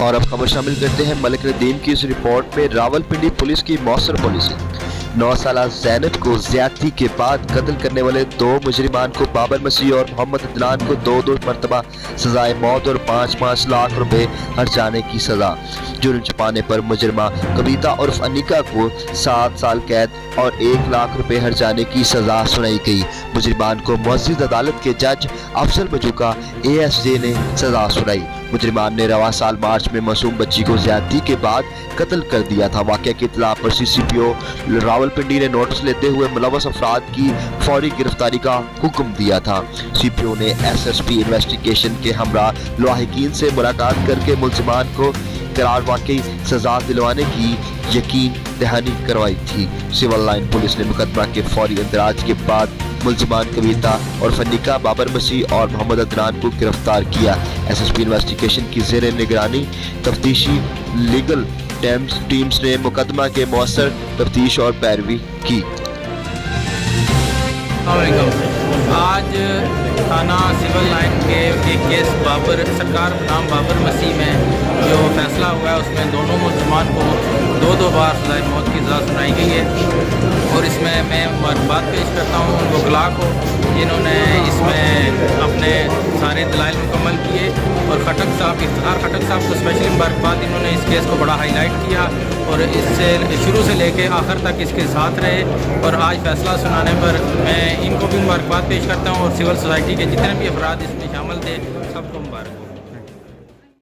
और अब खबर शामिल करते हैं मलिक नदीम की इस रिपोर्ट में। रावलपिंडी पुलिस की मौसर पॉलिसी। 9 साल ज़ैनब को ज्यादती के बाद कत्ल करने वाले 2 मुजरिमान को बाबर मसीह और मोहम्मद अदनान को 2 मरतबा सजाए मौत और 5-5 लाख रुपए हर्जाने की सजा। जुर्म छुपाने पर मुजरिमा कविता उर्फ अनिका को 7 साल कैद और 1 लाख रुपए हर्जाने की सजा सुनाई गई। मुजरिमान को मुअज़्ज़िज़ अदालत के जज अफजल मजूका ASJ ने सजा सुनाई। मुजरिमान ने रवा साल मार्च में मासूम बच्ची को ज्यादती के बाद कत्ल कर दिया था। वाक़या की इत्तला पर CCPO रावलपिंडी ने नोटिस लेते हुए मुलव्वस अफराद की फौरी गिरफ्तारी का हुक्म दिया था। CPO ने SSP इन्वेस्टिगेशन के हमरा लाहिकीन से मुलाकात करके मुलजिमान को करार वाकई सजा दिलवाने की यकीन दहानी करवाई थी। सिविल लाइन पुलिस ने मुकदमा के फौरी इंदराज के बाद मुलजिमान कविता और फनिका, बाबर मसीह और मोहम्मद अदनान को गिरफ्तार किया। SSP इन्वेस्टिगेशन की ज़ेर निगरानी तफ्तीशी लीगल टीम्स ने मुकदमा के मौसर तफ्तीश और पैरवी की। आज थाना सिविल लाइन के एक केस बाबर सरकार नाम बाबर मसीह में जो फैसला हुआ है उसमें दोनों मुलजमान को 2 बार सज़ाए मौत की सज़ा सुनाई गई है। और इसमें मैं बात पेश करता हूँ उन वकला को जिन्होंने इसमें अपने सारे दलाइल मुकम्मल किए और खटक साहब इफ्तिखार खटक साहब को स्पेशली मुबारकबाद। इन्होंने इस केस को बड़ा हाईलाइट किया और इससे शुरू से लेके आखिर तक इसके साथ रहे और आज फैसला सुनाने पर मैं इनको भी मुबारकबाद पेश करता हूँ और सिविल सोसाइटी के जितने भी अफराद इसमें शामिल थे